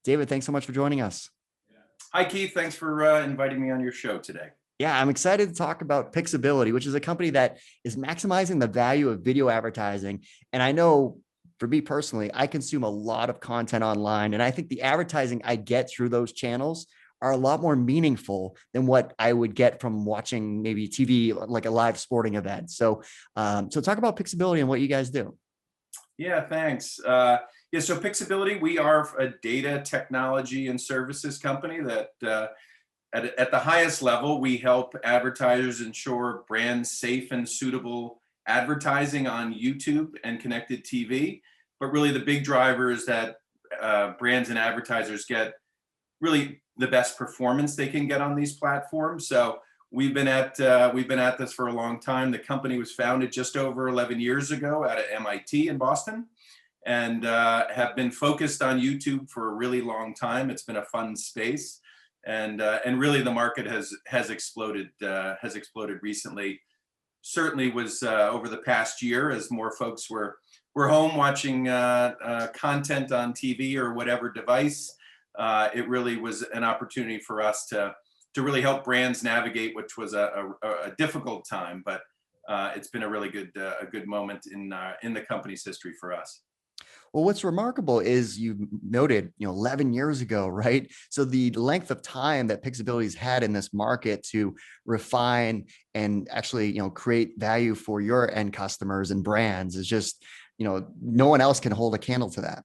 David, thanks so much for joining us. Hi, Keith. Thanks for inviting me on your show today. Yeah, I'm excited to talk about Pixability, which is a company that is maximizing the value of video advertising. And I know for me personally, I consume a lot of content online, and I think the advertising I get through those channels are a lot more meaningful than what I would get from watching maybe TV, like a live sporting event. So talk about Pixability and what you guys do. Yeah, thanks. Yeah, so Pixability, we are a data technology and services company that at the highest level, we help advertisers ensure brand safe and suitable advertising on YouTube and connected TV. But really the big driver is that brands and advertisers get really the best performance they can get on these platforms. So we've been at this for a long time. The company was founded just over 11 years ago out of MIT in Boston, and have been focused on YouTube for a really long time. It's been a fun space, and really the market has exploded recently. Certainly was over the past year as more folks were home watching content on TV or whatever device. It really was an opportunity for us to really help brands navigate, which was a difficult time, but it's been a really good moment in the company's history for us. Well, what's remarkable is you noted, 11 years ago, right? So the length of time that Pixability's had in this market to refine and actually, create value for your end customers and brands is just, no one else can hold a candle to that.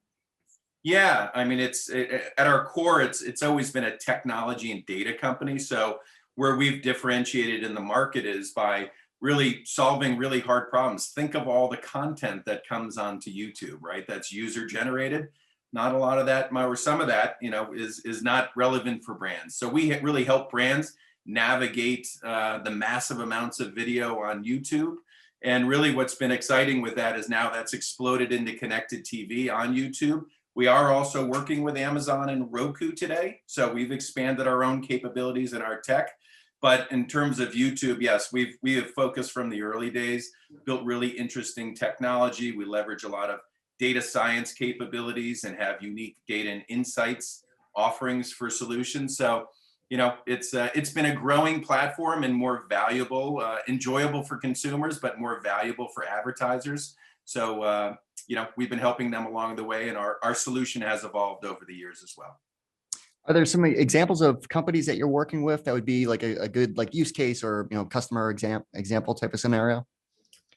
Yeah, I mean, at our core, it's always been a technology and data company. So where we've differentiated in the market is by really solving really hard problems. Think of all the content that comes onto YouTube, right? That's user generated. Not a lot of that, or some of that, is not relevant for brands. So we really help brands navigate the massive amounts of video on YouTube. And really what's been exciting with that is now that's exploded into connected TV on YouTube. We are also working with Amazon and Roku today. So we've expanded our own capabilities in our tech. But in terms of YouTube, yes, we have focused from the early days, built really interesting technology. We leverage a lot of data science capabilities and have unique data and insights offerings for solutions. So, it's been a growing platform and more valuable, enjoyable for consumers, but more valuable for advertisers. So, we've been helping them along the way, and our solution has evolved over the years as well. Are there some examples of companies that you're working with that would be like a good use case or customer example type of scenario?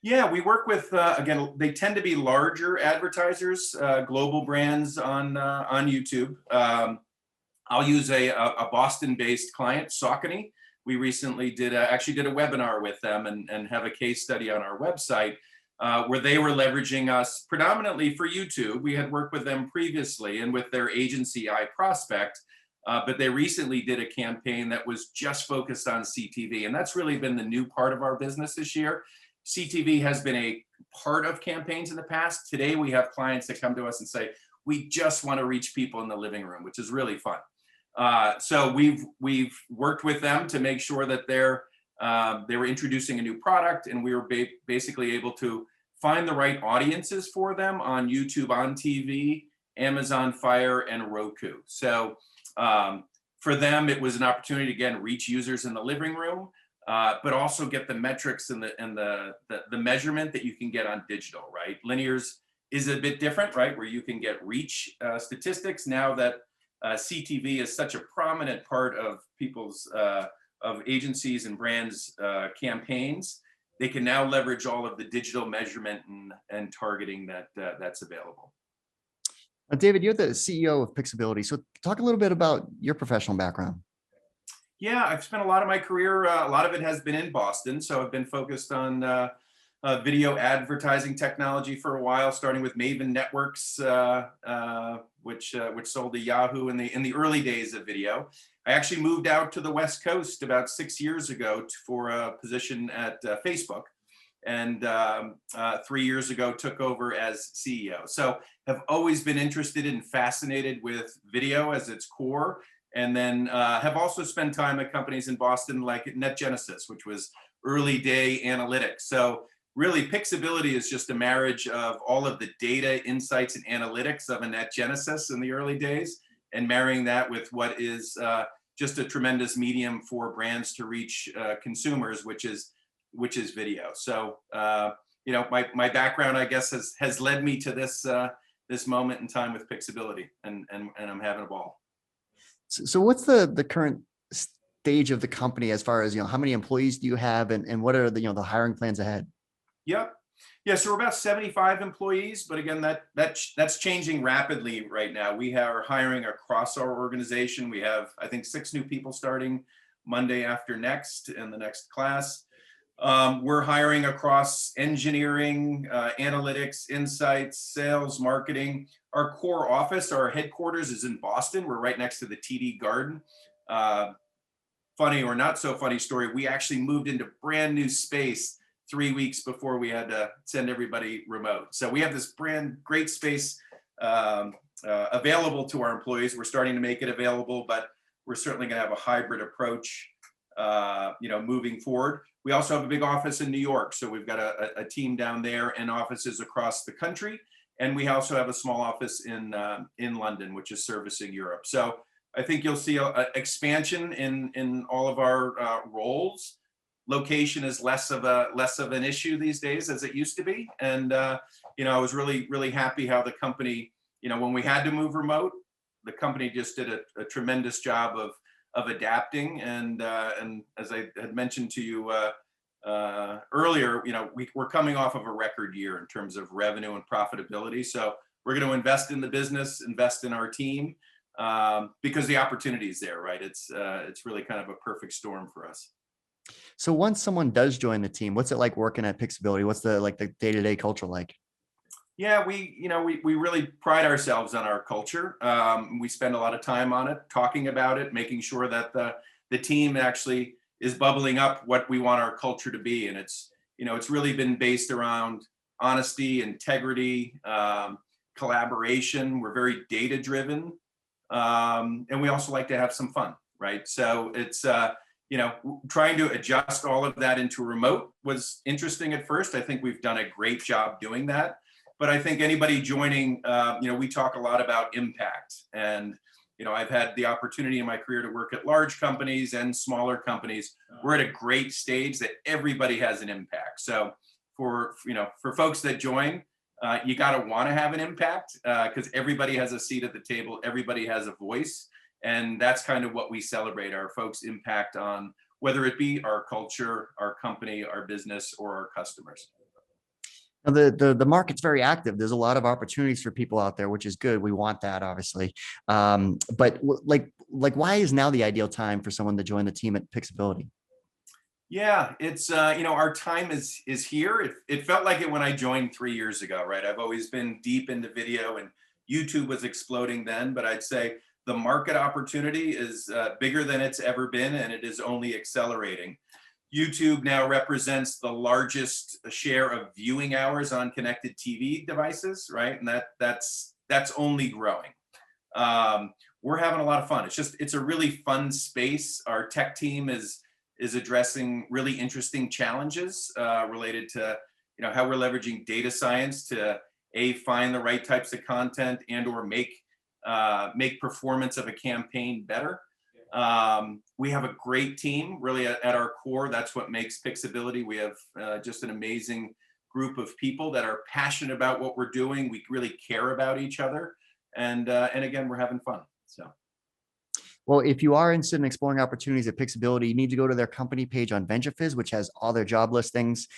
Yeah, we work with again, they tend to be larger advertisers, global brands on YouTube. I'll use a Boston-based client, Saucony. We recently actually did a webinar with them and have a case study on our website where they were leveraging us predominantly for YouTube. We had worked with them previously and with their agency iProspect, but they recently did a campaign that was just focused on CTV. And that's really been the new part of our business this year. CTV has been a part of campaigns in the past. Today, we have clients that come to us and say, we just want to reach people in the living room, which is really fun. So we've worked with them to make sure that they were introducing a new product, and we were basically able to find the right audiences for them on YouTube, on TV, Amazon Fire, and Roku. So for them, it was an opportunity to, again, reach users in the living room, but also get the metrics and the measurement that you can get on digital, right? Linears is a bit different, right? Where you can get reach statistics now that CTV is such a prominent part of people's of agencies and brands campaigns. They can now leverage all of the digital measurement and targeting that's available. David, you're the CEO of Pixability. So talk a little bit about your professional background. Yeah, I've spent a lot of my career, a lot of it has been in Boston. So I've been focused on video advertising technology for a while, starting with Maven Networks, which sold to Yahoo in the early days of video. I actually moved out to the West Coast about 6 years ago for a position at Facebook, and 3 years ago took over as CEO. So have always been interested and fascinated with video as its core, and then have also spent time at companies in Boston like NetGenesis, which was early day analytics. So really, Pixability is just a marriage of all of the data, insights, and analytics of a NetGenesis in the early days, and marrying that with what is just a tremendous medium for brands to reach consumers, which is video. So you know, my background, I guess, has led me to this moment in time with Pixability, and I'm having a ball. So what's the current stage of the company as far as, you know, how many employees do you have, and what are the, you know, the hiring plans ahead? Yep. Yeah, so we're about 75 employees, but again, that's changing rapidly right now. We are hiring across our organization. We have, I think, 6 new people starting Monday after next in the next class. We're hiring across engineering, analytics, insights, sales, marketing. Our core office, our headquarters, is in Boston. We're right next to the TD Garden. Funny or not so funny story, we actually moved into brand new space 3 weeks before we had to send everybody remote. So we have this great space available to our employees. We're starting to make it available, but we're certainly going to have a hybrid approach, you know, moving forward. We also have a big office in New York, so we've got a team down there and offices across the country. And we also have a small office in London, which is servicing Europe. So I think you'll see an expansion in all of our roles. Location is less of an issue these days as it used to be. And you know, I was really happy how the company, you know, when we had to move remote, the company just did a tremendous job of adapting. And as I had mentioned to you earlier, you know, we're coming off of a record year in terms of revenue and profitability. So we're going to invest in the business, invest in our team, because the opportunity is there, right? It's really kind of a perfect storm for us. So once someone does join the team, what's it like working at Pixability? What's the day-to-day culture like? Yeah, we really pride ourselves on our culture. We spend a lot of time on it, talking about it, making sure that the team actually is bubbling up what we want our culture to be. And it's, you know, it's really been based around honesty, integrity, collaboration. We're very data driven. And we also like to have some fun, right? So it's, you know, trying to adjust all of that into remote was interesting at first. I think we've done a great job doing that. But I think anybody joining, you know, we talk a lot about impact. And, you know, I've had the opportunity in my career to work at large companies and smaller companies. We're at a great stage that everybody has an impact. So for folks that join, you got to want to have an impact, because everybody has a seat at the table. Everybody has a voice. And that's kind of what we celebrate, our folks' impact on whether it be our culture, our company, our business, or our customers. Now, the market's very active. There's a lot of opportunities for people out there, which is good. We want that, obviously. But like why is now the ideal time for someone to join the team at Pixability? Yeah, it's you know, our time is here. It felt like it when I joined 3 years ago, right? I've always been deep into video, and YouTube was exploding then. But I'd say the market opportunity is bigger than it's ever been, and it is only accelerating. YouTube now represents the largest share of viewing hours on connected TV devices, right? And that's only growing. We're having a lot of fun. It's a really fun space. Our tech team is addressing really interesting challenges related to, you know, how we're leveraging data science to find the right types of content and or make performance of a campaign better. We have a great team really at our core. That's what makes Pixability. We have just an amazing group of people that are passionate about what we're doing. We really care about each other. And again, we're having fun. So. Well, if you are interested in exploring opportunities at Pixability, you need to go to their company page on VentureFizz, which has all their job listings.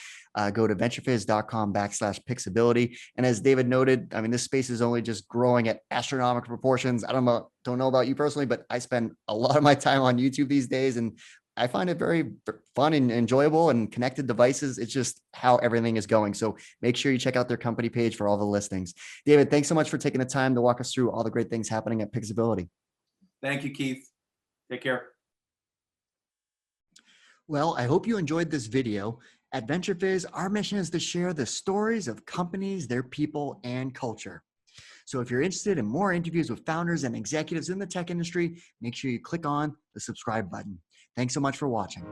Go to venturefizz.com/Pixability. And as David noted, I mean, this space is only just growing at astronomical proportions. I don't know about you personally, but I spend a lot of my time on YouTube these days, and I find it very fun and enjoyable, and connected devices. It's just how everything is going. So make sure you check out their company page for all the listings. David, thanks so much for taking the time to walk us through all the great things happening at Pixability. Thank you, Keith. Take care. Well, I hope you enjoyed this video. At VentureFizz, our mission is to share the stories of companies, their people, and culture. So if you're interested in more interviews with founders and executives in the tech industry, make sure you click on the subscribe button. Thanks so much for watching.